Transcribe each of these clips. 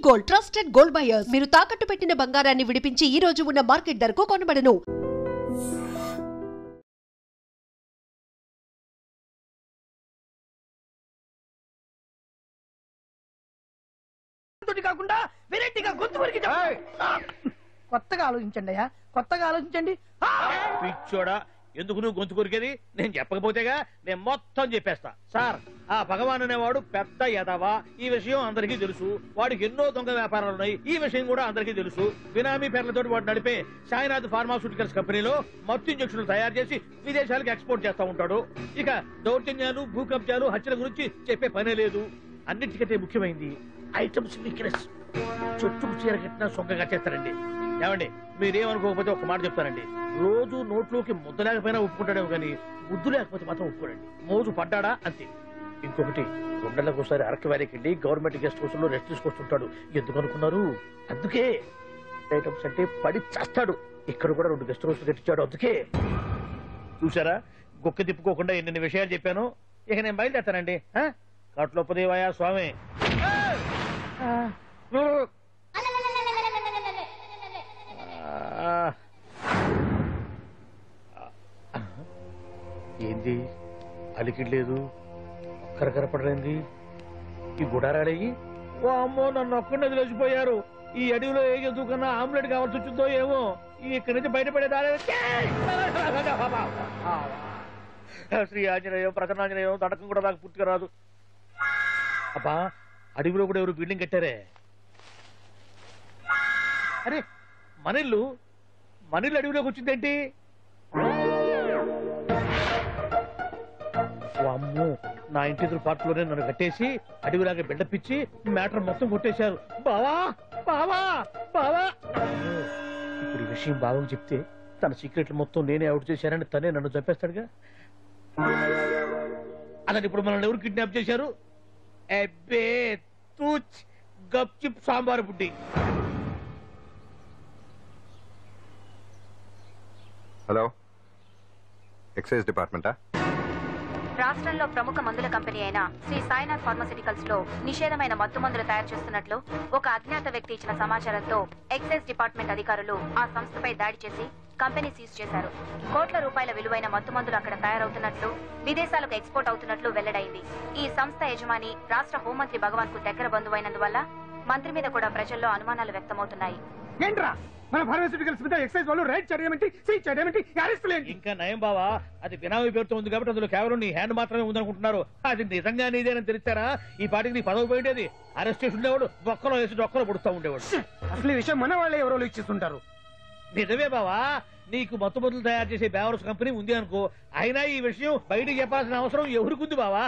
Gold, trusted gold buyers. మీరు తాకట్టు పెట్టిన బంగారాన్ని విడిపించి ఈ రోజు ఉన్న మార్కెట్ ధరకు కొనబడను. కాకుండా వెరైటీగా గొంతు వరకు కొత్తగా ఆలోచించండి అయ్యా, కొత్తగా ఆలోచించండి. పిచ్చోడా, ఎందుకు నువ్వు గొంతు కొరికేది? నేను చెప్పకపోతేగా నేను మొత్తం చెప్పేస్తా. సార్, ఆ భగవాన్ అనేవాడు పెద్ద యదవా, ఈ విషయం అందరికీ తెలుసు. వాడికి ఎన్నో దొంగ వ్యాపారాలు ఉన్నాయి, ఈ విషయం కూడా అందరికీ తెలుసు. బినామీ పేర్లతో వాడు నడిపే సాయినాథ్ ఫార్మాస్యూటికల్స్ కంపెనీలో మత్తు ఇంజక్షన్లు తయారు చేసి విదేశాలకు ఎక్స్పోర్ట్ చేస్తా ఉంటాడు. ఇక దౌర్జన్యాలు, భూకబ్జాలు, హత్యల గురించి చెప్పే పనే లేదు. అన్నిటికంటే ముఖ్యమైంది ఐటమ్స్ వీక్నెస్. చుట్టుకు చీర కట్టినా సొంగగా చేస్తారండి. ఏమండి, మీరేమనుకోకపోతే ఒక మాట చెప్తారండి. రోజు నోట్లోకి ముద్ద లేకపోయినా ఒప్పుకుంటాడేమో కానీ ముద్దు లేకపోతే మాత్రం ఒప్పుకోడండి. మోజు పడ్డాడా అంతే. ఇంకొకటి, 2 నెలలకు ఒకసారి అరకు వ్యాలీకి వెళ్ళి గవర్నమెంట్ గెస్ట్ హౌస్ లో రెస్ట్ తీసుకొస్తుంటాడు. ఎందుకు అనుకున్నారు? అందుకే. ఐటమ్స్ అంటే పడి చేస్తాడు. ఇక్కడ కూడా 2 గెస్ట్ హౌస్ కట్టించాడు. అందుకే. చూసారా, గొక్క తిప్పుకోకుండా ఎన్ని విషయాలు చెప్పాను. ఇక నేను బయలుదేరుతానండి. కట్లోపదేవయ స్వామి. ఏంది అలికిడ్లేదు, ఒక్కరు కనపడలేంది? ఈ గుడారాడయ్యి ఓ అమ్మో, నన్ను ఒక్కడే వదిలేసిపోయారు. ఈ అడవిలో ఏ జంతువుకన్నా ఆమ్లెట్ కావాల్సి వచ్చిందో ఏమో. ఇక్కడి నుంచి బయటపడేదారే. శ్రీ ఆంజనేయం, ప్రసన్నాంజనేయం, తడకం కూడా నాకు పూర్తిగా రాదు. అబ్బా, అడవిలో కూడా ఎవరు బిల్డింగ్ కట్టారే? అరే, మనిల్లు అడవిలోకి వచ్చిందేంటి? అమ్మో, నా ఇంటి ఎదురు పార్ట్లోనే నన్ను కట్టేసి అడవిలాగా బిడ్డపిచ్చి మ్యాటర్ మొత్తం కొట్టేశారు. బావా బావా బావా. ఇప్పుడు ఈ విషయం బావకు చెప్తే తన సీక్రెట్లు మొత్తం నేనే అవుట్ చేశానని తనే నన్ను చంపేస్తాడుగా. అతను ఇప్పుడు మనల్ని ఎవరు కిడ్నాప్ చేశారు? అబ్బే తూచ్, గప్చిప్ సాంబార్ బుడ్డి. హలో, ఎక్సైజ్ డిపార్ట్మెంటా? రాష్ట్రంలో ప్రముఖ మందుల కంపెనీ అయిన శ్రీ సాయినాథ్ ఫార్మాస్యూటికల్స్ లో నిషేధమైన మత్తు మందులు తయారు చేస్తున్నట్లు ఒక అజ్ఞాత వ్యక్తి ఇచ్చిన సమాచారంతో ఎక్సైజ్ డిపార్ట్మెంట్ అధికారులు ఆ సంస్థపై దాడి చేసి కంపెనీ సీజ్ చేశారు. కోట్ల రూపాయల విలువైన మత్తు మందులు అక్కడ తయారవుతున్నట్లు, విదేశాలకు ఎక్స్పోర్ట్ అవుతున్నట్లు వెల్లడైంది. ఈ సంస్థ యజమాని రాష్ట్ర హోంమంత్రి భగవాన్ కు దగ్గర బంధువైనందువల్ల మంత్రి మీద కూడా ప్రజల్లో అనుమానాలు వ్యక్తమవుతున్నాయి. మన ఫార్మాస్యూటికల్స్ మీద ఎక్సైజ్ వాళ్ళు రైడ్ చేయడమేంటి, సీజ్ చేయడమేంటి, అరెస్ట్ లేంటి? ఇంకా నయం బావా, అది బినామీ పేరుతో ఉంది కాబట్టి అందులో కేవలం నీ హ్యాండ్ మాత్రమే ఉందనుకుంటున్నారు. అది నిజంగా నీదేనని తెలిసారా ఈ పాటికి నీ పదవి పోయేది. అరెస్ట్ చేసి ఉండేవాడు బొక్కలో వేసి డొక్కలో పుడుతూ ఉండేవాడు. అసలు ఈ విషయం మన వాళ్ళే ఎవరో ఇచ్చేస్తుంటారు. నిజమే బావా, నీకు మత్తు మందులు తయారు చేసే బేవర్స్ కంపెనీ ఉంది అనుకో, అయినా ఈ విషయం బయటకు చెప్పాల్సిన అవసరం ఎవరికుంది బావా?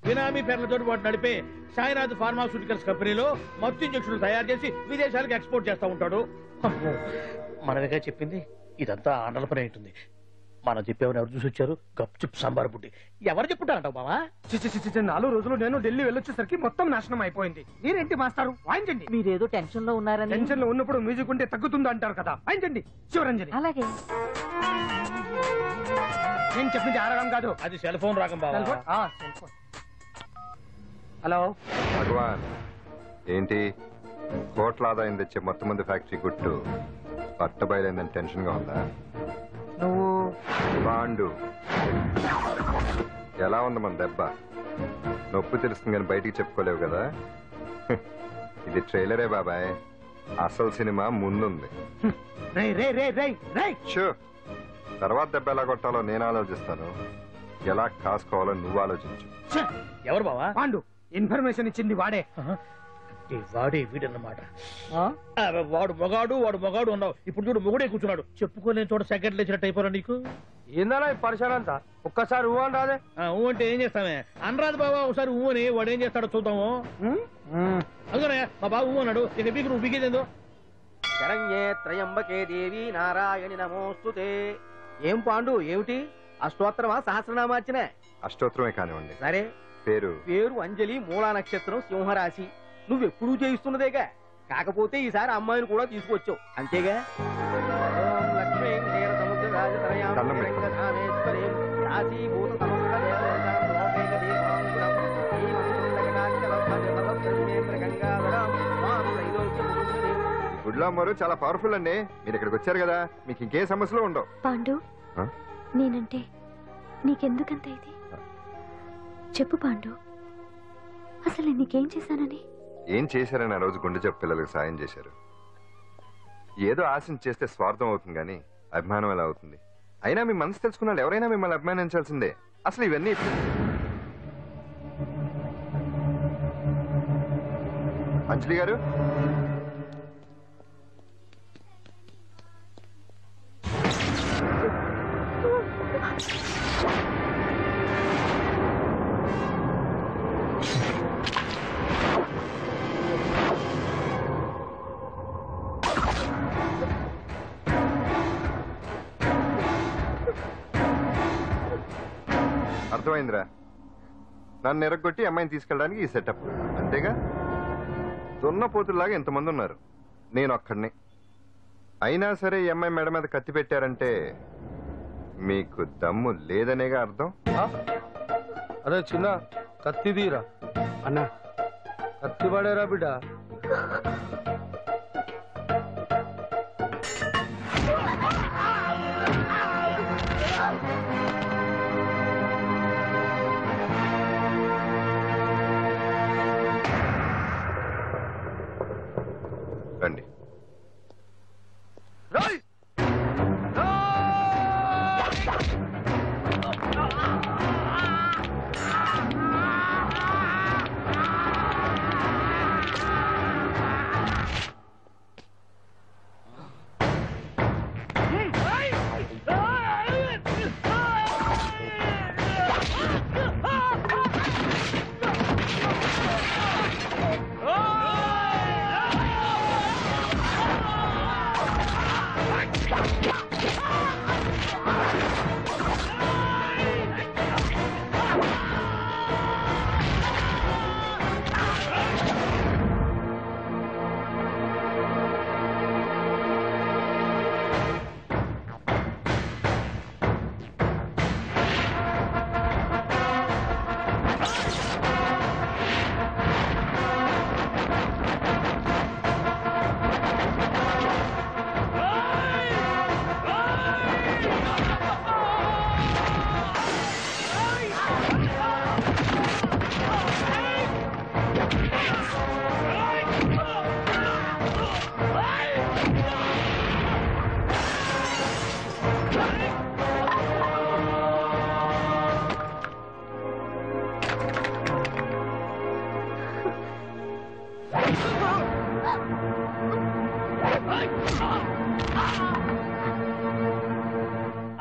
బినామీ పేర్లతో వాడు నడిపే సాయినాథ్ ఫార్మాస్యూటికల్స్ కంపెనీలో మత్తు ఇంజక్షన్లు తయారు చేసి విదేశాలకు ఎక్స్పోర్ట్ చేస్తూ ఉంటాడు. మనమేగా చెప్పింది, ఇదంతా ఆండల పని ఉంటుంది. మనం చెప్పేవని ఎవరు చూసి వచ్చారు? గప్చిప్ సాంబార్ బుడ్డి. ఎవరు చెప్పుంటారంటావు బావా? 4 రోజులు నేను ఢిల్లీ వెళ్ళొచ్చేసరికి మొత్తం నాశనం అయిపోయింది. మీరేంటి మాస్టారు, వాయించండి. మీరేదో టెన్షన్ లో ఉన్నారని. టెన్షన్ లో ఉన్నప్పుడు మ్యూజిక్ ఉంటే తగ్గుతుంది అంటారు కదా, వాయించండి. శివరంజని. అలాగే. నేను చెప్పింది ఆ రాగం కాదు, అది సెల్ ఫోన్ రాగం బావా. హలో భగవాన్, ఏంటి కోట్ల ఆదాయం తెచ్చే మొత్తం మంది ఫ్యాక్టరీ గుట్టు పట్టబయలైందని టెన్షన్ గా ఉందా? నువ్వు బాండు ఎలా ఉంది మన దెబ్బ? నొప్పి తెలుస్తుంది కానీ బయటికి చెప్పుకోలేవు కదా. ఇది ట్రైలరే బాబాయ్, అసలు సినిమా ముందుంది. తర్వాత దెబ్బ ఎలా కొట్టాలో నేను ఆలోచిస్తాను, ఎలా కాసుకోవాలో నువ్వు ఆలోచించు. ఎవరు బావా? పాండు. ఇన్ఫర్మేషన్ ఇచ్చింది వాడే. వాడే వీడన్నమాట. వాడు మొగాడు అన్నావు, ఇప్పుడు చూడు మొగుడే కూర్చున్నాడు. చెప్పుకోలేని చోట సెకండ్ లేచినట్టు అయిపోరా నీకు. ఏందన్నా ఈ పరిసరం అంతా? ఒక్కసారి ఊ అని రాదే. ఊ అంటే ఏం చేస్తామే? అనరాదు బాబా, ఒకసారి ఊ అని. వాడు ఏం చేస్తాడో చూద్దాము. అందుకనే మా బాబు ఊ అన్నాడు. ఇక బీకు నువ్వు బీకేదేందో. శరణ్యే త్రయంబకే దేవి నారాయణి నమోస్తుతే. ఏం పాండు, ఏమిటి అష్టోత్తరమా సహస్రనామార్చన? అష్టోత్తరమే కానివ్వండి. సరే, పేరు అంజలి, మూలా నక్షత్రం, సింహరాశి. నువ్వెప్పుడూ చేయిస్తున్నదేగా, కాకపోతే ఈసారి అమ్మాయిని కూడా తీసుకొచ్చావు అంతేగా. గుడిలో అమ్మవారు చాలా పవర్ఫుల్ అండి. మీరు ఇక్కడికి వచ్చారు కదా, మీకు ఇంకే సమస్యలు ఉండవు. పాండు, నేనంటే నీకెందుకంత ఇది? చెప్పు పాండు, అసలు నేను నీకేం చేశానని? ఏం చేశారని ఆ రోజు గుండె జబ్బు పిల్లలకు సాయం చేశారు. ఏదో ఆశించి చేస్తే స్వార్థం అవుతుంది కానీ అభిమానం ఎలా అవుతుంది? అయినా మీ మనసు తెలుసుకున్నాడు ఎవరైనా మిమ్మల్ని అభిమానించాల్సిందే. అసలు ఇవన్నీ అంజలి గారు, అర్థమైందిరా. నన్ను ఎరగొట్టి అమ్మాయిని తీసుకెళ్ళడానికి ఈ సెటప్ అంతేగా? దున్నపోతుల్లాగా ఎంతమంది ఉన్నారు, నేను ఒక్కడిని. అయినా సరే ఈ అమ్మాయి మెడ మీద కత్తి పెట్టారంటే మీకు దమ్ము లేదనేగా అర్థం. అరే చిన్న కత్తి తీరా అన్నా, కత్తి పడేరా బిడ్డ. రండి.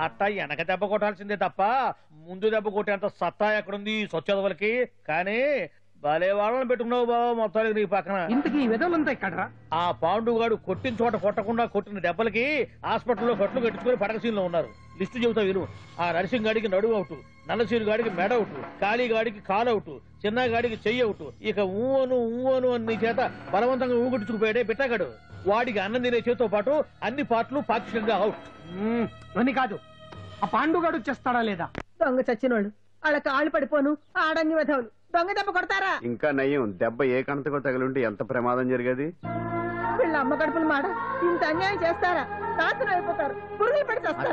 అట్ట వెనక దెబ్బ కొట్టాల్సిందే తప్ప ముందు దెబ్బ కొట్టేంత సత్తా ఎక్కడుంది సొచ్చదవలకి? కానీ భలే వాళ్ళని పెట్టుకున్నావు బాబా మొత్తానికి నీ పక్కన. ఇంతకీ ఈ విధవులంతా ఇక్కడ ఆ పాండుగాడు కొట్టిన చోట కొట్టకుండా కొట్టిన దెబ్బలకి హాస్పిటల్లో కట్లు కట్టించుకుని పడకసీన్లో ఉన్నారు. లిస్టు చెబుతా విను. ఆ నరసింగ్ గాడికి నడువు అవుట్, నల్లసీరు గాడికి మెడ అవుట్, కాళీ గాడికి కాలు అవుట్, చిన్న గాడికి చెయ్యి అవుట్. ఇక ఊవను అని నీ చేత బలవంతంగా ఊగుట్టుకుపోయాడే బిట్టగాడు, వాడికి అన్నం తినే చేతితో పాటు అన్ని పార్ట్లు పాక్షికంగా అవుట్. అని కాదు, ఆ పాండుగాడు చేస్తాడా లేదా? దొంగ చచ్చినోళ్ళు వాళ్ళ కాళ్ళు పడిపోను ఆడన్ని విధవులు దొంగ దెబ్బ కొడతారా? ఇంకా నయ్యం, దెబ్బ ఏ కణతకో తగిలింటే ఎంత ప్రమాదం జరిగేది. వీళ్ళ అమ్మ కడుపులు మాట ఇంత అన్యాయం చేస్తారా? నాశనం అయిపోతారు, పురుగులు పడి చేస్తారు.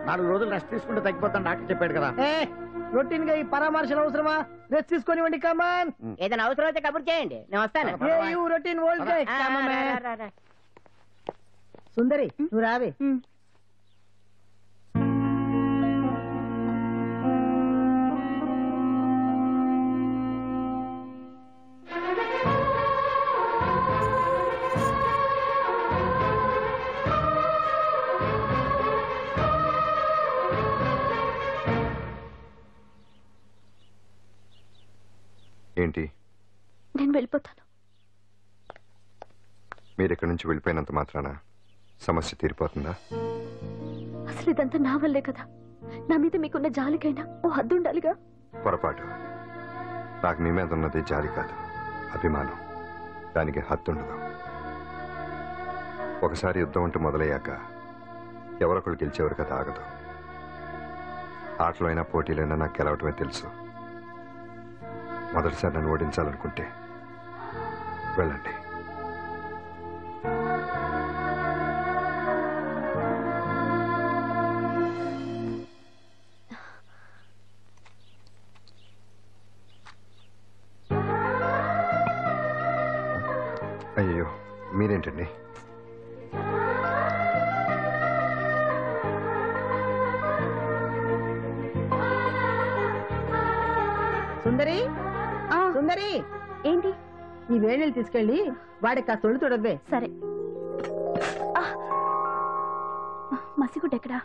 4 రోజులు రెస్ట్ తీసుకుంటే తగ్గిపోతాను డాక్టర్ చెప్పాడు కదా. రొటీన్ గా ఈ పరామర్శలు అవసరమా? రెస్ట్ తీసుకొని కమాన్. ఏదైనా అవసరం అయితే కబుర్ చేయండి, నేను వస్తాను. Routine old day. సుందరి నువ్వు రావే. ఏంటి? నేను వెళ్ళిపోతాను. మీరు ఇక్కడి నుంచి వెళ్ళిపోయినంత మాత్రాన సమస్య తీరిపోతుందా? అసలు ఇదంతా నా వల్లే కదా. నా మీద మీకున్న జాలికైనా ఓ హద్దు ఉండాలిగా. పొరపాటు. నాకు మీ మీద ఉన్నది జాలి కాదు, అభిమానం. దానికి హద్దు ఉండదు. ఒకసారి యుద్ధం అంటూ మొదలయ్యాక ఎవరొకరు గెలిచేవారు కదా ఆగదు. ఆటలో అయినా పోటీలైనా నాకు గెలవటమే తెలుసు. మొదటిసారి నన్ను ఓడించాలనుకుంటే వెళ్ళండి. అయ్యో మీరేంటండి? సుందరి సుందరి, ఏంటి? ఈ వేణీలు తీసుకెళ్ళి వాడికి ఆ తొలి తొడవే. సరే. మసిగుడ్డ ఎక్కడా?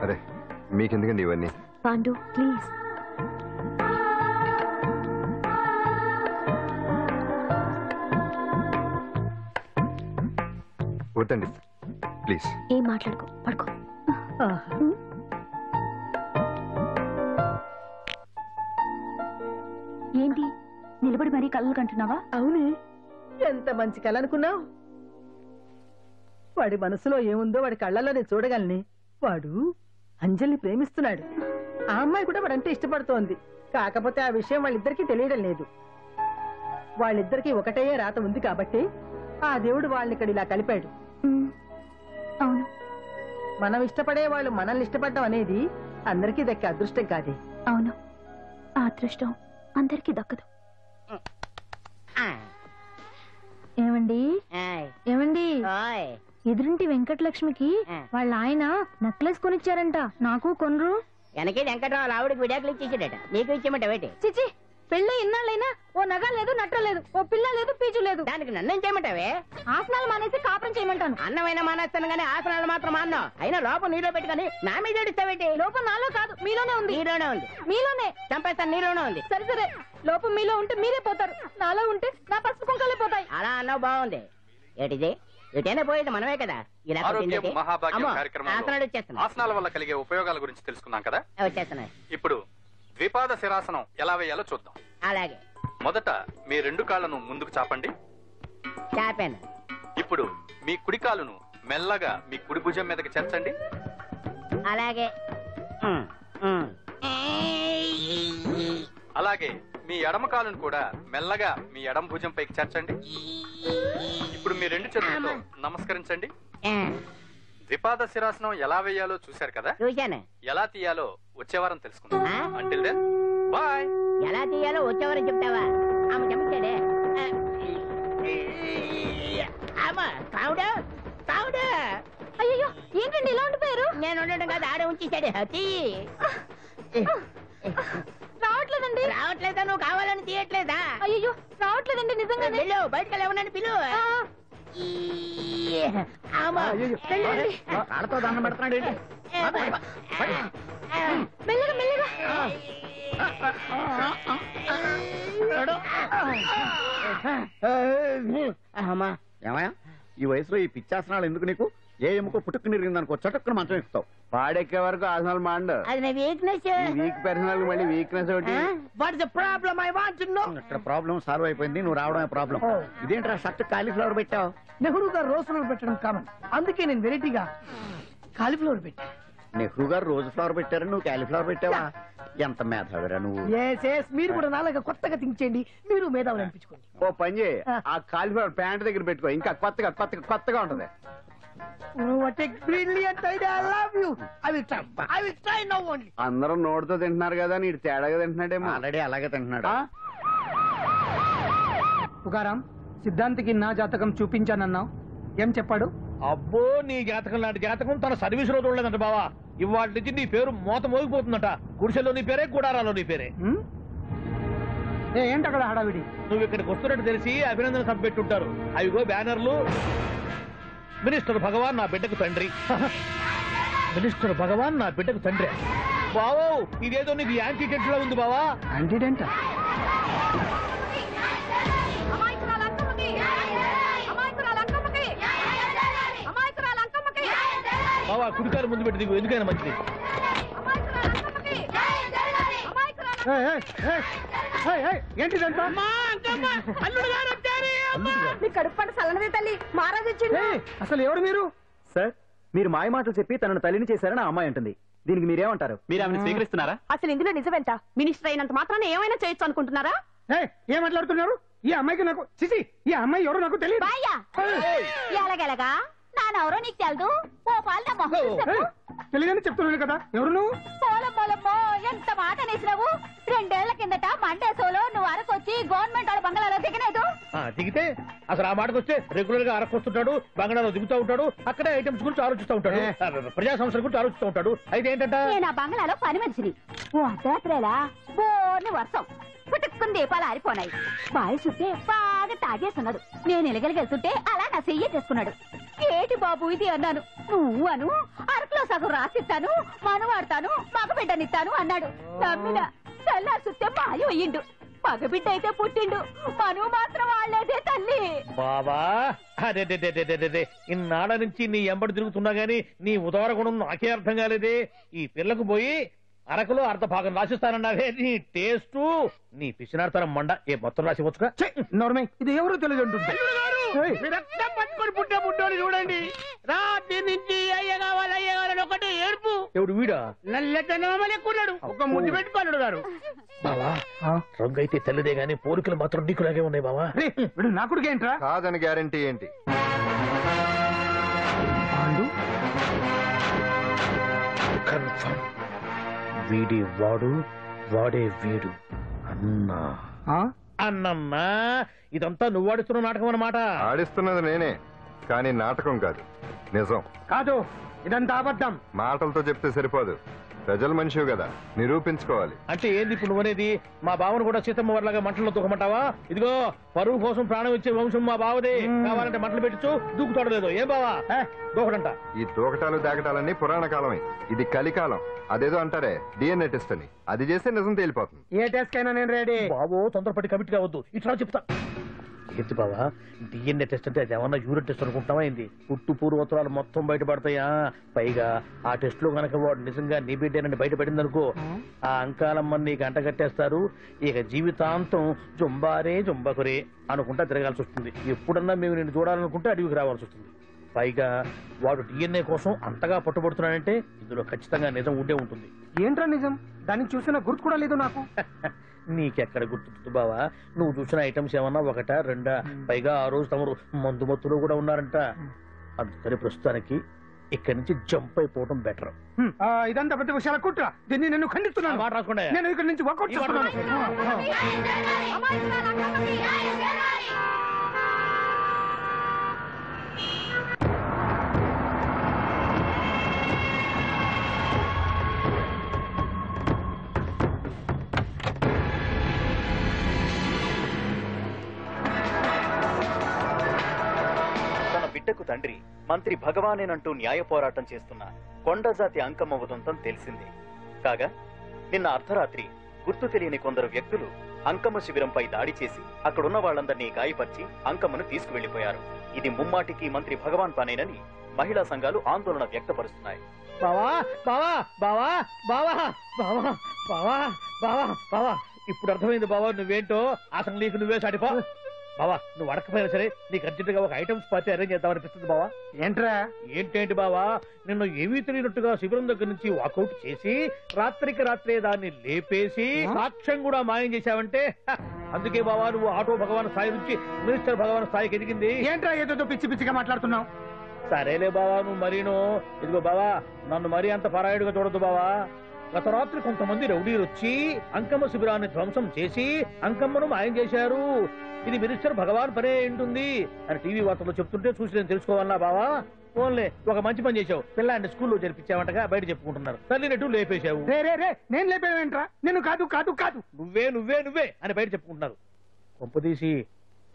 అరే మీకెందుకండి ఇవన్నీ? పాండు ప్లీజ్. వద్దండి ప్లీజ్. ఏం మాట్లాడుకో, పడుకో. ఏంటి నిలబడి మరీ కళ్ళు కంటున్నావా? అవునే, ఎంత మంచి కళ అనుకున్నావు. వాడి మనసులో ఏముందో వాడి కళ్ళల్లో నేను చూడగలని. వాడు అంజలిని ప్రేమిస్తున్నాడు. ఆ అమ్మాయి కూడా వాడంటే ఇష్టపడుతోంది. కాకపోతే ఆ విషయం వాళ్ళిద్దరికీ తెలియడం లేదు. వాళ్ళిద్దరికీ ఒకటే రాత ఉంది కాబట్టి ఆ దేవుడు వాళ్ళని ఇక్కడ ఇలా కలిపాడు. అవును, మనం ఇష్టపడే వాళ్ళు మనల్ని ఇష్టపడడం అనేది అందరికీ దక్కే అదృష్టం కాదే. అవును, ఆ అదృష్టం అందరికీ దక్కదు. ఏమండి ఏమండి, ఎదురింటి వెంకటలక్ష్మికి వాళ్ళ ఆయన నెక్లెస్ కొనిచ్చారంట. నాకు కొనరు. వెనకే వెంకటరావు ఆవిడకి విడాకులు ఇచ్చేసాడట, నీకు ఇచ్చేమంటావేటి? చిచి, పెళ్ళి ఇన్నాళ్ళైనా ఓ నగ లేదు, నట్ట లేదు, ఓ పిల్ల లేదు, పీచు లేదు. దానికి నన్ను చేయమంటావే? ఆసనాలు మానేసి కాపురం చేయమంటాను. అన్నమైనా మానేస్తాను గానీ ఆసనాలు మాత్రం మాన్నావు. అయినా లోపం నీలో పెట్టుకొని నా మీద ఏడుస్తావేటి? లోపం నాలో కాదు, మీలోనే ఉంది. నీలోనే ఉంది. మీలోనే చంపేస్తాను, నీలోనే ఉంది. సరే సరే, లోపం మీలో ఉంటే మీరే పోతారు, నాలో ఉంటే నా పసుపు కుంకాలే పోతాయి. అలా అన్నావు, బాగుంది. ఏటిది? ఎటైనా పోయేది మనమే కదా. ఇలా ఆరోగ్యం మహాభాగ్యం కార్యక్రమంలో వచ్చేస్తున్నా. ఆసనాల వల్ల కలిగే ఉపయోగాల గురించి తెలుసుకున్నాం కదా. వచ్చేస్తున్నాయి. ఇప్పుడు ద్విపాద శిరాసనం ఎలా వేయాలో చూద్దాం. అలాగే. మొదట మీ 2 కాళ్ళను ముందుకు చాపండి. చాపాను. ఇప్పుడు మీ కుడి కాలును మెల్లగా మీ కుడి భుజం మీదకి చేర్చండి. అలాగే. అలాగే మీ ఎడమ కాలును కూడా మెల్లగా మీ ఎడమ భుజం పైకి చేర్చండి. ఇప్పుడు మీ 2 చేతులతో నమస్కరించండి. ద్విపాద శిరాసనం ఎలా వేయాలో చూశారు కదా. చూశాను. ఎలా తీయాలో వచ్చే వారం తెలుసుకుందాం. Until then bye. ఎలా తీయాలో వచ్చేవారని చెప్తావా? ఆమె చెప్తాడే. అయ్యో, ఏంటండి ఇలా ఉండిపోయారు? నేను ఉండడం కాదు, ఆడే ఉంచేశాడు. రావట్లేదండి. రావట్లేదా? నువ్వు కావాలని తీయట్లేదా? అయ్యో, రావట్లేదండి నిజంగానే. పిలు బయటకు వెళ్ళమని పిలు. ఆడతో దండం పెడుతున్నాడు. మెల్లగా మెల్లగా. ఏమయ్యా, ఈ వయసులో ఈ పిచ్చాసనాలు ఎందుకు నీకు? ఏ ఎముకో పుట్టుకు నిరిగిందనుకో చటుక్కున మంచం ఎక్కుతావు. పాడెక్కే వరకు ఆసనాలు మాండు. అది నా వీక్నెస్. వీక్ పర్సనల్ మళ్ళీ వీక్నెస్ ఒకటి. ఇక్కడ ప్రాబ్లం సాల్వ్ అయిపోయింది, నువ్వు రావడమే ప్రాబ్లం. ఇదేంట్రా షర్ట్ కాలీఫ్లవర్ పెట్టావు? నెహ్రూ గారు రోజ్ ఫ్లవర్ పెట్టడం కామన్, అందుకే నేను వెరైటీగా కాలీఫ్లవర్ పెట్టా. నెహ్రూ గారు రోజు ఫ్లవర్ పెట్టారు, నువ్వు కాలీఫ్లవర్ పెట్టావా? ఎంత మేధావిరా నువ్వు. మీరు కూడా నాలాగా కొత్తగా థింక్ చేయండి, మీరు మేధావులు అనిపించుకోండి. ఓ పని చేయి, ఆ కాలీఫ్లవర్ ప్యాంట్ దగ్గర పెట్టుకో, ఇంకా కొత్తగా ఉంటది. అందరూ నోటితో తింటున్నారు కదా, నీడు తేడాగా తింటున్నాడేమో. ఆల్రెడీ అలాగే తింటున్నాడు. పుకారాం, సిద్ధాంతికి నా జాతకం చూపించానన్నావు, ఏం చెప్పాడు? అబ్బో, నీ జాతకం లాంటి జాతకం తన సర్వీస్ లో చూడలేదంట బావా. ఇవాళ నుంచి నీ పేరు మోత మోగిపోతుందట. గుడిసెలో నీ పేరే, గుడారాలో నీ పేరే. ఏంటి అక్కడ హడావిడి? నువ్వు ఇక్కడికి వస్తున్నట్టు తెలిసి అభినందన సభ పెట్టుంటారు. అవిగో బ్యానర్లు. మినిస్టర్ భగవాన్ నా బిడ్డకు తండ్రి. మినిస్టర్ భగవాన్ నా బిడ్డకు తండ్రి. బావో, ఇదేదో నీకు యాంటీటెంట్ లో ఉంది బావా. యాంటీటెంట్? బావా, కుడికారు ముందు పెట్టి దిగు, ఎందుకైనా మంచిది. అసలు ఎవరు మీరు? సార్, మీరు మాయ మాటలు చెప్పి తనను తల్లిని చేశారని ఆ అమ్మాయి అంటుంది. దీనికి మీరేమంటారు? మీరు ఆమెను స్వీకరిస్తున్నారా? అసలు ఇందులో నిజమేంట? మినిస్టర్ అయినంత మాత్రాన ఏమైనా చేయొచ్చు అనుకుంటున్నారా? ఏం మాట్లాడుతున్నారు? ఈ అమ్మాయికి నాకు చిసి, ఈ అమ్మాయి ఎవరు నాకు తెలియదు. ఎలాగెలగా నానెవరో నీకు తెలదు ఓ పాలు నా మొహం చూసి చెప్పు. తెలియదని చెప్తున్నాను కదా. ఎవరు నువ్వు? పోలమ్మో ఎంత మాట అనేసినావు. 2 ఏళ్ల కిందట మండేసోలో నువ్వు అరకొచ్చి గవర్నమెంట్ వాళ్ళ బంగాళాలో దిగలేదు. దిగితే అసలు ఆ మాటకు వస్తే రెగ్యులర్ గా అరకొస్తుంటాడు, బంగాళాలో దిగుతూ ఉంటాడు, అక్కడే ఐటమ్స్ గురించి ఆలోచిస్తూ ఉంటాడు, ప్రజా సమస్యల గురించి ఆలోచిస్తూ ఉంటాడు. అయితే ఏంటంట, నేను ఆ బంగాళాలో పని మనిషిని. ఓ అర్ధరాత్రేలా బోర్ని వర్షం పుట్టుకుని దీపాలు ఆరిపోనాయి. బావి చుట్టే బాగా తాగేస్తున్నాడు. నేను ఎలగలిగెళ్తుంటే అలా నా చెయ్యి చేసుకున్నాడు. ఏటి బాబు ఇది అన్నాను. నువ్వు అను అరకులో సగం రాసిస్తాను, మనవాడతాను, మగబిడ్డనిస్తాను అన్నాడు. నమ్మిన తెల్లారి చుట్టే మాయ అయ్యిండు. మగబిడ్డ అయితే పుట్టిండు, మనువు మాత్రం వాళ్ళేదే తల్లి. బాబా అదే ఇన్నాళ్ళ నుంచి నీ ఎంబడి తిరుగుతున్నా గానీ నీ ఉదార గుణం నాకే అర్థం కాలేదే. ఈ పిల్లకు పోయి అరకులో అర్ధ భాగం రాసిస్తానన్నావే, నీ టేస్టు నీ పిచ్చినాడతనం మండ. ఏ మొత్తం రాసివచ్చుగా. నోర్మై, ఇది ఎవరో తెలియదు అంటుంది. రక్తం పట్టుకొని పుట్టే పుట్టోని చూడండి. రాత్రి నుంచి అయ్య కావాలని ఒకటే ఏడుపు. ఎవడు వీడా? నల్లెట్టనోమలు ఎక్కున్నాడు. ఒక ముద్దు పెట్టుకోలేడు గారు. బావా రంగు అయితే తెల్లదే గానీ పోలికలు మాత్రం నీకులాగే ఉన్నాయి బావా. వీడు నా కొడుకు ఏంట్రా? కాదని గ్యారంటీ ఏంటి? కన్ఫర్మ్ వీడి వాడు, వాడే వీడు. అన్నా అన్నమ్మా, ఇదంతా నువ్వు ఆడిస్తున్న నాటకం అన్నమాట. ఆడిస్తున్నది నేనే, కానీ నాటకం కాదు, నిజం కాదు. ఇదంతా అబద్ధం. మాటలతో చెప్తే సరిపోదు, ప్రజల మనిషివి కదా, నిరూపించుకోవాలి. అంటే ఏంది ఇప్పుడు నువ్వనేది? మా బావను కూడా సీతమ్మ వారిలాగా మంటల్లో తొక్కమంటావా? ఇదిగో పరువు కోసం ప్రాణం ఇచ్చే వంశం మా బావదే. కావాలంటే మంటలు పెట్టచ్చు, దూకుతాడు లేదు. ఏం బావా దూకడంట? ఈ దూకటాలు దాకటాలన్నీ పురాణ కాలమే, ఇది కలికాలం. అదేదో అంటారే డిఎన్ఏ టెస్ట్ అని, అది చేస్తే నిజం తేలిపోతుంది. ఏ టెస్ట్ కైనా నేను రెడీ. బాబో తొందరపడి కమిట్ కావద్దు, ఇట్లా చెప్తా. ఏంటి బావా డిఎన్ఏ టెస్ట్ అంటే అది ఏమన్నా యూరిన్ టెస్ట్ అనుకుంటావా ఏంది? పుట్టు పూర్వోత్తరాలు మొత్తం బయటపడతాయా? పైగా ఆ టెస్ట్ లో గనక వాడు నిజంగా నీ బిడ్డేనని బయటపడింది అనుకో, ఆ అంకాలమ్మని నీకు అంట కట్టేస్తారు. ఇక జీవితాంతం జుంబారే జుంబకురే అనుకుంటా తిరగాల్సి వస్తుంది. ఎప్పుడన్నా మేము నిన్ను చూడాలనుకుంటే అడవికి రావాల్సి వస్తుంది. పైగా వాడు డిఎన్ఏ కోసం అంతగా పట్టుబడుతున్నాడంటే ఇందులో ఖచ్చితంగా నిజం ఉండే ఉంటుంది. ఏంట్రా నిజం? దాన్ని చూసిన గుర్తు కూడా లేదు నాకు. నీకెక్కడ గుర్తుంటుంది బావా? నువ్వు చూసిన ఐటమ్స్ ఏమన్నా ఒకటా రెండా? పైగా ఆ రోజు తమరు మందు మత్తులో కూడా ఉన్నారంట. అందుకని ప్రస్తుతానికి ఇక్కడి నుంచి జంప్ అయిపోవడం బెటర్. ఇదంతా పెద్ద విషయాల కుట్ర. దీన్ని నేను ఖండిస్తున్నాను. మాట రాకుండా నేను ఇక్కడి నుంచి వర్కౌట్ చేస్తున్నాను. బిడ్డకు తండ్రి మంత్రి భగవానేనంటూ న్యాయ పోరాటం చేస్తున్న కొండజాతి అంకమ్మ ఉదంతం తెలిసింది. కాగా నిన్న అర్ధరాత్రి గుర్తు తెలియని కొందరు వ్యక్తులు అంకమ్మ శిబిరంపై దాడి చేసి అక్కడున్న వాళ్లందరినీ గాయపరిచి అంకమ్మను తీసుకువెళ్లిపోయారు. ఇది ముమ్మాటికి మంత్రి భగవాన్ పనేనని మహిళా సంఘాలు ఆందోళన వ్యక్తపరుస్తున్నాయి. బావా బావా బావా బావా బావా బావా బావా బావా ఇప్పుడు అర్థమైంది బావా నువ్వేంటో. అసలు నీకు నువ్వే సాటిపో బావా. నువ్వు అడకపోయినా సరే నీకు అర్జెంట్ గా ఒక ఐటమ్స్ పార్టీ అరేంజ్ చేద్దామనిపిస్తుంది బావా. ఏంట్రా? ఏంటేంటి బావా, నిన్ను ఏమీ తెలియనట్టుగా శిబిరం దగ్గర నుంచి వాకౌట్ చేసి రాత్రికి రాత్రే దాన్ని లేపేసి సాక్ష్యం కూడా మాయం చేశావంటే అందుకే బావా నువ్వు ఆటో భగవాన్ స్థాయి నుంచి మినిస్టర్ భగవాన్ స్థాయికి ఎదిగింది. ఏంట్రా ఏదో పిచ్చి పిచ్చిగా మాట్లాడుతున్నావు? సరేలే బావా నువ్వు మరీను. ఇదిగో బావా నన్ను మరీ అంత పరాయుడుగా చూడద్దు బావా. గత రాత్రి కొంతమంది రౌడీలు వచ్చి అంకమ్మ శిబిరాన్ని ధ్వంసం చేసి అంకమ్మను మాయం చేశారు. ఇది మినిస్టర్ భగవాన్ పనే ఉంటుంది అని టీవీ వార్తల్లో చెప్తుంటే చూసి నేను తెలుసుకోవాలన్నా బావా. ఓన్లే ఒక మంచి పని చేశావు, పిల్లాన్ని స్కూల్లో జరిపించావంటగా బయట చెప్పుకుంటున్నారు. తల్లినట్టు లేపేశావు. నేను లేపేవేంట్రా? నేను కాదు కాదు కాదు నువ్వే నువ్వే నువ్వే అని బయట చెప్పుకుంటున్నారు. కొంపదీసి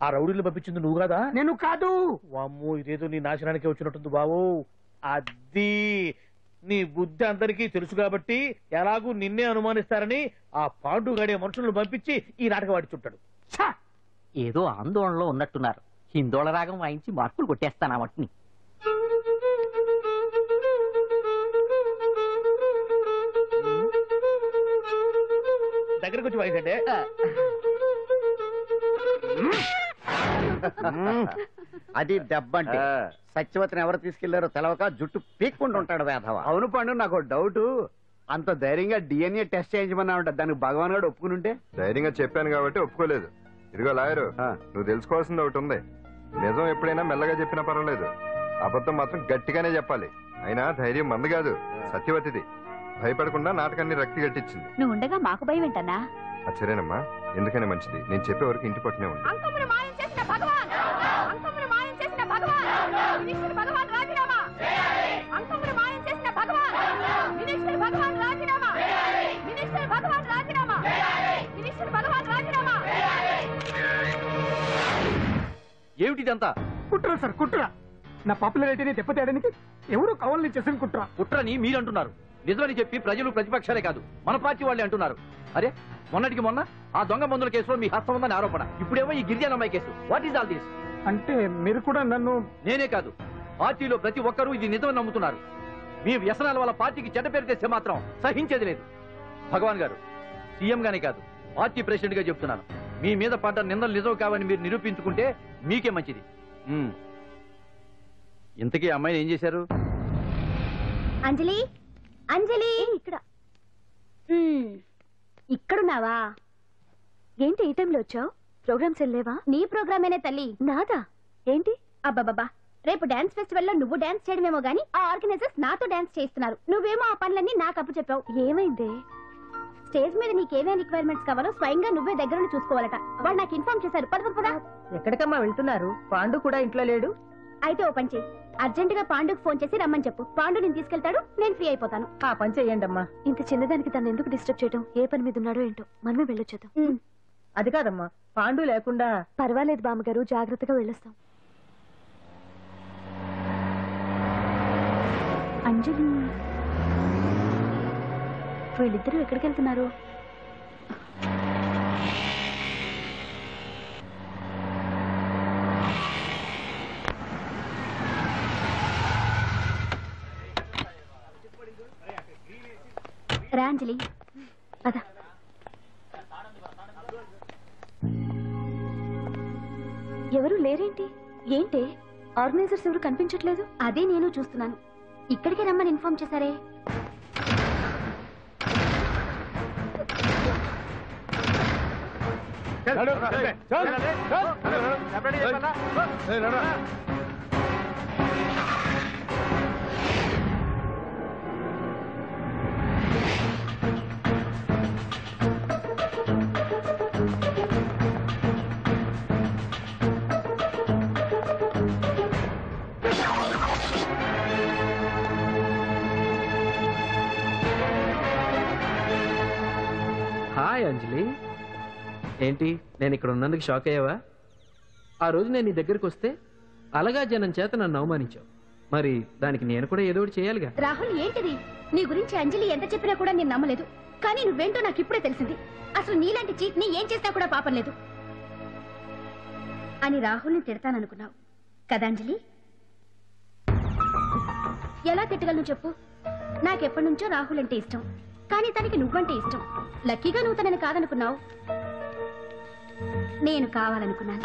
ఆ రౌడీలు పంపించింది నువ్వు కాదా? నేను కాదు. వామ్మో ఇదేదో నీ నాశనానికి వచ్చినట్టుంది బావు. అది నీ బుద్ధి అందరికీ తెలుసు కాబట్టి ఎలాగూ నిన్నే అనుమానిస్తారని ఆ పాండుగాడే మనుషులను పంపించి ఈ నాటకం ఆడిచుంటాడు. ఏదో ఆందోళనలో ఉన్నట్టున్నారు. హిందోళ రాగం వాయించి మార్కులు కొట్టేస్తాను ఆ మట్టిని. దగ్గరకు వచ్చి వాయించండి. అది దెబ్బంటే సత్యవతిని ఎవరు తీసుకెళ్లారో తెలవక జుట్టు పీక్కుంటూ ఉంటాడు వేధవ. అవును పండు, నాకు డౌట్. అంత ధైర్యంగా డిఎన్ఏ టెస్ట్ చేయించమన్నా ఉంటా, దానికి భగవాన్ గారు ఒప్పుకుని ఉంటే? ధైర్యంగా చెప్పాను కాబట్టి ఒప్పుకోలేదు. ఇదిగో లాయరు, నువ్వు తెలుసుకోవాల్సింది ఒకటి ఉంది. నిజం ఎప్పుడైనా మెల్లగా చెప్పినా పర్వాలేదు, అబద్ధం మాత్రం గట్టిగానే చెప్పాలి. అయినా ధైర్యం మంది కాదు, సత్యవతిది. భయపడకుండా నాటకాన్ని రక్తి గట్టించింది. నువ్వు ఉండగా మాకు భయం ఏంటన్నా? సరేనమ్మా, ఎందుకనే మంచిది. నేను చెప్పే వరకు ఇంటి పట్టునే ఉంది. అంకమును మాయం చేసిన భగవాన్, అంకమును మాయం చేసిన భగవాన్, మినిస్టర్ భగవాన్ రాజీనామా. అంకమును మాయం చేసిన భగవాన్, మినిస్టర్ భగవాన్ రాజీనామా. మినిస్టర్ భగవాన్ రాజీనామా. మినిస్టర్ భగవాన్ రాజీనామా. ఏమిటిదంతా? కుట్ర సార్, కుట్ర. నా పాపులారిటీని దెబ్బతేయడానికి ఎవరు కావాలని చేసిన కుట్ర. కుట్రని మీరంటున్నారు. నిజమని చెప్పి ప్రజలు ప్రతిపక్షాలే కాదు మన పార్టీ వాళ్ళే అంటున్నారు. అరే మొన్నటికి మొన్న ఆ దొంగ మందుల కేసులో మీ హస్తం ఉందని ఆరోపణ. ఇప్పుడేమో ఈ గిరిజనమ్మాయి కేసు. What is all this? అంటే మీరు కూడా నన్ను... నేనే కాదు, పార్టీలో ప్రతి ఒక్కరూ ఇది నిజమని నమ్ముతున్నారు. మీ వ్యసనాల వల్ల పార్టీకి చెడ్డ పేరు తెస్తే మాత్రం సహించేది లేదు. భగవాన్ గారు, సీఎం గానే కాదు, పార్టీ ప్రెసిడెంట్ గా చెప్తున్నాను. మీ మీద పడ్డ నిందలు నిజం కావని మీరు నిరూపించుకుంటే మీకే మంచిది. ఇంతకీ అమ్మాయిని ఏం చేశారు? అంజలి, అంజలి ఇక్కడ ఇక్కడున్నావా? ఏంటి ఈ టైంలో వచ్చావు? ప్రోగ్రామ్స్ వెళ్ళేవా? నీ ప్రోగ్రామేనే తల్లి. నాదా? ఏంటి? అబ్బాబాబా, రేపు డాన్స్ ఫెస్టివల్ లో నువ్వు డాన్స్ చేయడమేమో గానీ ఆ ఆర్గనైజర్స్ నాతో డాన్స్ చేస్తున్నారు. నువ్వేమో ఆ పనులన్నీ నాకు అప్పు చెప్పావు. ఏమైంది? స్టేజ్ మీద నీకేమేం రిక్వైర్మెంట్స్ కావాలో స్వయంగా నువ్వే దగ్గర చూసుకోవాలట. వాళ్ళు నాకు ఇన్ఫార్మ్ చేశారు. పద. ఎక్కడికమ్మా వెళ్తున్నారు? పాండు కూడా ఇంట్లో లేడు. అయితే ఓ పని చేయి, అర్జెంట్ గా పాండుకు ఫోన్ చేసి రమ్మని చెప్పు. పాండు నేను తీసుకెళ్తాడు, నేను ఫ్రీ అయిపోతాను. ఆ పని చెయ్యండి అమ్మా. ఇంత చిన్నదానికి తను ఎందుకు డిస్టర్బ్ చేయడం? ఏ పని మీద ఉన్నాడో ఏంటో, మనమే వెళ్ళొచ్చేద్దాం. అది కాదమ్మా, పాండు లేకుండా... పర్వాలేదు బామ్మగారు, జాగ్రత్తగా వెళ్ళొస్తాం. అంజలి, వీళ్ళిద్దరూ ఎక్కడికి వెళ్తున్నారు? రా అంజలి, పద. ఎవరు లేరేంటి? ఏంటి ఆర్గనైజర్స్ ఎవరు కనిపించట్లేదు? అదే నేను చూస్తున్నాను. ఇక్కడికి రమ్మని ఇన్ఫార్మ్ చేశారే. హాయ్ అంజలి, ఏంటి నేను ఇక్కడ ఉన్నందుకు షాక్ అయ్యావా? ఆ రోజు నేను నీ దగ్గరికి వస్తే అలగా జనం చేత నన్ను అవమానించావు. మరి దానికి నేను కూడా ఏదో ఒకటి చేయాలిగా. రాహుల్, ఏంటిది? నీ గురించి అంజలి ఎంత చెప్పినా కూడా నేను నమ్మలేదు. కానీ నువ్వేంటో నాకు ఇప్పుడే తెలిసింది. అసలు నీలాంటి చీట్ ని ఏం చేసినా కూడా పాపం లేదు అని రాహుల్ని తిడతాననుకున్నావు కదా అంజలి? ఎలా తిట్టగలను చెప్పు? నాకెప్పటి నుంచో రాహుల్ అంటే ఇష్టం, కానీ తనకి నువ్వంటే ఇష్టం. లక్కీగా నువ్వు తనని కాదనుకున్నావు, నేను కావాలనుకున్నాను.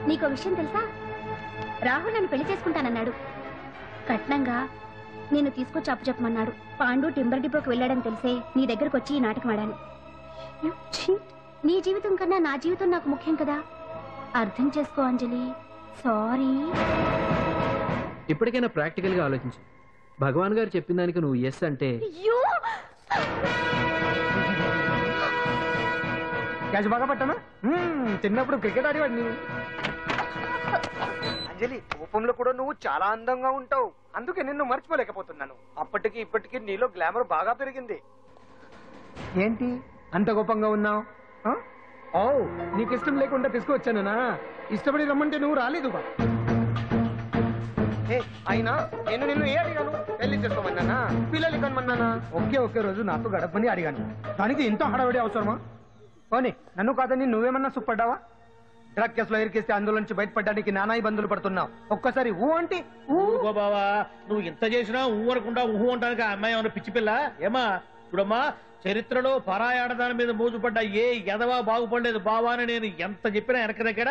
నీకో విషయం తెలుసా? రాహుల్ నన్ను పెళ్లి చేసుకుంటానన్నాడు. కట్నంగా నేను తీసుకొచ్చి అప్పు చెప్పమన్నాడు. పాండు టింబర్ డిపోకి వెళ్ళాడని తెలిసే నీ దగ్గరకు వచ్చి ఈ నాటకం ఆడాను. నీ జీవితం కన్నా నా జీవితం నాకు ముఖ్యం కదా, అర్థం చేసుకో అంజలి. సారీ. ఇప్పటికైనా ప్రాక్టికల్ గా ఆలోచించు. భగవాన్ గారు చెప్పిన దానికి నువ్వు ఎస్ అంటే... క్యాచ్ బాగా పట్టానా? చిన్నప్పుడు క్రికెట్ ఆడేవాడిని. అంజలి, కోపంలో కూడా నువ్వు చాలా అందంగా ఉంటావు. అందుకే నిన్ను మర్చిపోలేకపోతున్నాను. అప్పటికి ఇప్పటికి నీలో గ్లామర్ బాగా పెరిగింది. ఏంటి అంత కోపంగా ఉన్నావు? ఓ, నీకు ఇష్టం లేకుండా తీసుకువచ్చానా? ఇష్టపడి రమ్మంటే నువ్వు రాలేదుగా. అయినా నేను నిన్ను ఏ అడిగాను? పెళ్లి చేసుకోమన్నానా? పిల్లలు కనమన్నానా? ఒకే రోజు నాతో గడపని అడిగాను. దానికి ఇంత హడావిడి అవసరమా? పోనీ నన్ను కాదని నువ్వేమన్నా సుప్పడ్డావా? డ్రగ్ కేసులో ఇరికిస్తే అందులో నుంచి బయటపడడానికి నానా ఇబ్బందులు పడుతున్నావు. ఒక్కసారి ఊ అంటే ఊగో బావా, నువ్వు ఇంత చేసినా ఊ అనకుండా ఊహు అంటానికి ఆ అమ్మాయి ఏమన్నా పిచ్చి పిల్ల ఏమా? చూడమ్మా, చరిత్రలో పరాయాడదాని మీద మోజుపడ్డ ఏ ఎదవా బాగుపడలేదు బావా అని నేను ఎంత చెప్పినా వెనక దగ్గర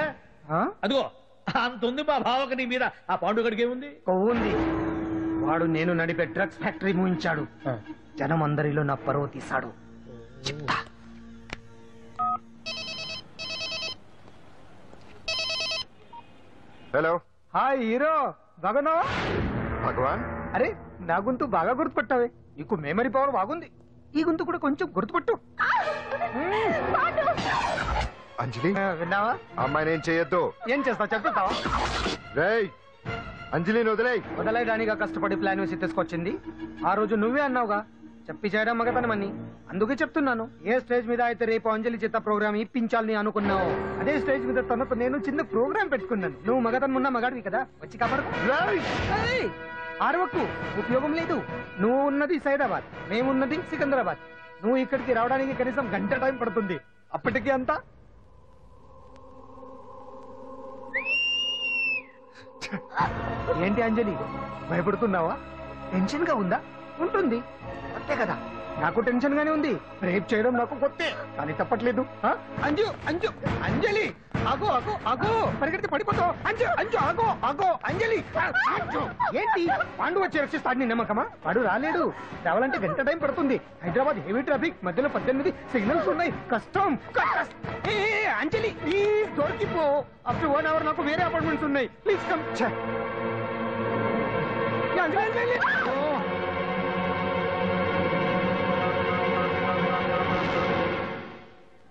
అదిగో అంత ఉంది మా బావకు నీ మీద. ఆ పాండుగడికి ఏముంది? కొవ్వుంది. వాడు నేను నడిపే డ్రగ్స్ ఫ్యాక్టరీ మూయించాడు. జనం అందరిలో నా పరువు తీశాడు. చెప్తా. హలో. హాయ్ హీరో, బాగున్నావా? భగవాన్, అరే నా గొంతు బాగా గుర్తుపట్టావే. నీకు మెమరీ పవర్ బాగుంది. ఈ గొంతు కూడా కొంచెం గుర్తుపట్టు. అంజలి విన్నావా? అమ్మాయిని ఏం చేయొద్దు. ఏం చేస్తా చెప్తావా? రేయ్, అంజలిని వదిలేయ్. వదలయడానిగా కష్టపడి ప్లాన్ వేసి తీసుకొచ్చింది. ఆ రోజు నువ్వే అన్నావుగా చెప్పి చేయడం మగతనమని. అందుకే చెప్తున్నాను. ఏ స్టేజ్ మీద అయితే రేపు అంజలి చేత ప్రోగ్రామ్ ఇప్పించాలని అనుకున్నావు, అదే స్టేజ్ మీద తనకు నేను చిన్న ప్రోగ్రామ్ పెట్టుకున్నాను. నువ్వు మగతనం ఉన్న మగాడివి కదా, వచ్చి కాపాడు. ఆరవకు, ఉపయోగం లేదు. నువ్వు ఉన్నది సైదాబాద్, మేమున్నది సికింద్రాబాద్. నువ్వు ఇక్కడికి రావడానికి కనీసం గంట టైం పడుతుంది. అప్పటికి అంతా ఏంటి అంజలి, భయపడుతున్నావా? టెన్షన్ గా ఉందా? ఉంటుంది, అంతే కదా. నాకు టెన్షన్ గానే ఉంది. రేప్ చేయడం నాకు కొత్తే, కానీ తప్పట్లేదు. అంజు అంజు అంజలి, ఆగో ఆగో ఆగో, పరిగెడితే పడిపోతావు. అంజు అంజు ఆగో ఆగో అంజలి. అంజు, ఏంటి పాండు వచ్చి రక్షిస్తాడు నీ నమ్మకమా? వాడు రాలేడు. రావాలంటే గంట టైం పడుతుంది. హైదరాబాద్ హెవీ ట్రాఫిక్, మధ్యలో 18 సిగ్నల్స్ ఉన్నాయి. కష్టం. అంజలి ప్లీజ్ దొరికిపో. ఆఫ్టర్ 1 hour నాకు వేరే అపార్ట్మెంట్స్ ఉన్నాయి. Please come.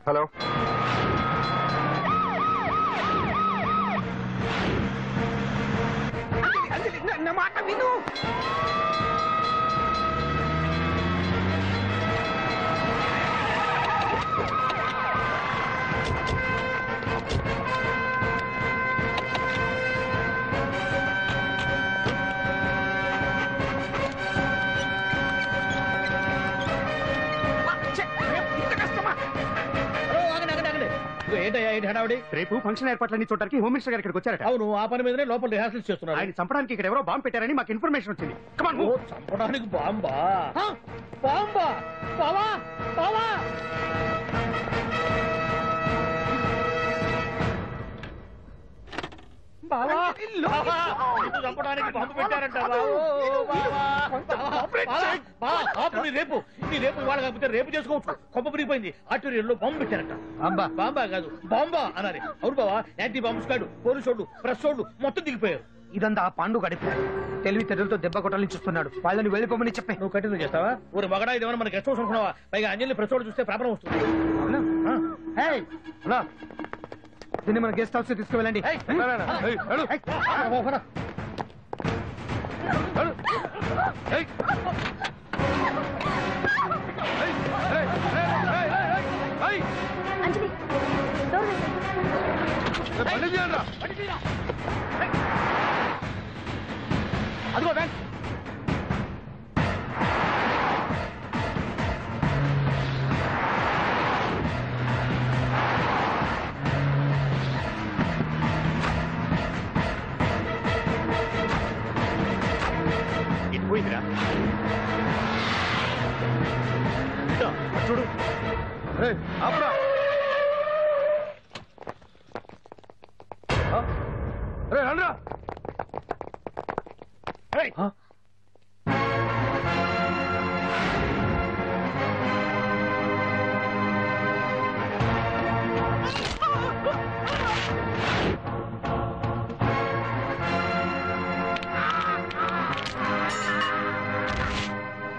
హలో. నా మాట విను. రేపు ఫంక్షన్ ఏర్పాట్లన్నీ చూడడానికి హోమ్ మినిస్టర్ గారు ఇక్కడికి వచ్చారట. అవును, ఆ పని మీదనే లోపల రిహార్సల్స్ చేస్తున్నారు. ఆయన చంపడానికి ఇక్కడ ఎవరో బాంబు పెట్టారని మాకు ఇన్ఫర్మేషన్ వచ్చింది. చంపడానికి బాంబా? బాంబా? బావా బావా, చంపడానికి బాంబు పెట్టారంట. రేపు ఇవాళ కాకపోతే రేపు చేసుకోవచ్చు. కొప్ప పిరిగిపోయింది. ఆర్టీరియల్లో బాంబు పెట్టారంట. బాంబా కాదు, బాంబా అనాలి. అవును బావా, యాంటీ బాంబు స్క్వాడ్, పోలీసు వాళ్ళు, ప్రెస్ వాళ్ళు మొత్తం దిగిపోయారు. ఇదంతా ఆ పాండు గడిపి తెలివి తెరులతో దెబ్బ కొట్టాలని చూస్తున్నాడు. వాళ్ళని వెళ్ళిపోమని చెప్పి నువ్వు కంటిన్యూ చేస్తావా? ఊరు మగడా ఇదేమన్నా మనకి గెస్ట్ హౌస్ అనుకున్నావా? పైగా అంజలి ప్రెస్ వాళ్ళు చూస్తే ప్రాబ్లం వస్తుంది. దీన్ని మన గెస్ట్ హౌస్ తీసుకువెళ్ళండి. అంజలి, డోర్ అదిగో బ్యాంక్. ఇది పోయిందిరా. చూడు అప్పుడా రండ్రా.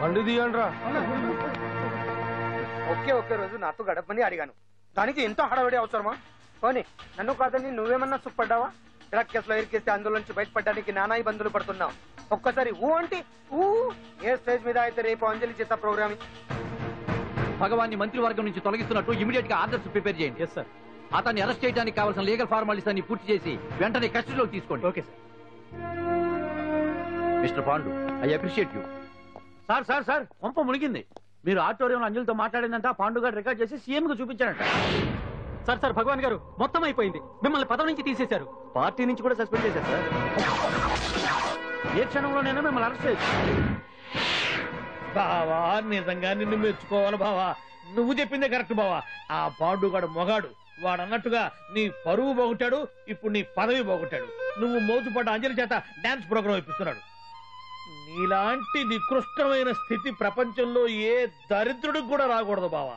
బండి తీయండ్రా. ఒకే రోజు నాతో గడపని అడిగాను, దానికి ఎంతో హడావిడి అవసరమా? పోనీ నన్ను కాదని నువ్వేమన్నా సుఖపడ్డావా? డ్రగ్ కేసులో ఇరికిస్తే అందులోంచి బయటపడడానికి నానా ఇబ్బందులు పడుతున్నావు. ఒక్కసారి ఊ అంటే ఊ. ఏ స్టేజ్ మీద అయితే రేపు అంజలి చేత ప్రోగ్రామ్ భగవాన్ని మంత్రివర్గం నుంచి తొలగిస్తున్నట్టు ఇమీడియట్ గా ఆర్డర్స్ ప్రిపేర్ చేయండి. Yes sir. అతన్ని అరెస్ట్ చేయడానికి కావాల్సిన లీగల్ ఫార్మాలిటీస్ అన్ని పూర్తి చేసి వెంటనే కస్టడీలోకి తీసుకోండి. Okay sir. Mister Pandu, I appreciate you. Sir sir sir, కొంప మునిగింది. మీరు ఆడిటోరియంలో అంజలితో మాట్లాడిందంతా పాండు గారు రికార్డ్ చేసి సీఎం కు చూపించారంట. సార్ సార్, భగవాన్ గారు మొత్తం అయిపోయింది. మిమ్మల్ని పదవి నుంచి తీసేశారు. పార్టీ నుంచి కూడా సస్పెండ్ చేశారు సార్. ఏ క్షణంలోనైనా మిమ్మల్ని అరెస్ట్ చేయొచ్చు. బావా, నిజంగా నిన్ను మెచ్చుకోవాలి బావా. నువ్వు చెప్పిందే కరెక్ట్ బావా. ఆ పాండుగాడు మొగాడు. వాడు అన్నట్టుగా నీ పరువు పోగొట్టాడు, ఇప్పుడు నీ పదవి పోగొట్టాడు. నువ్వు మోతుపడ్డ అంజలి చేత డాన్స్ ప్రోగ్రాం ఇప్పిస్తున్నాడు. నీలాంటి నికృష్టమైన స్థితి ప్రపంచంలో ఏ దరిద్రుడికి కూడా రాకూడదు బావా.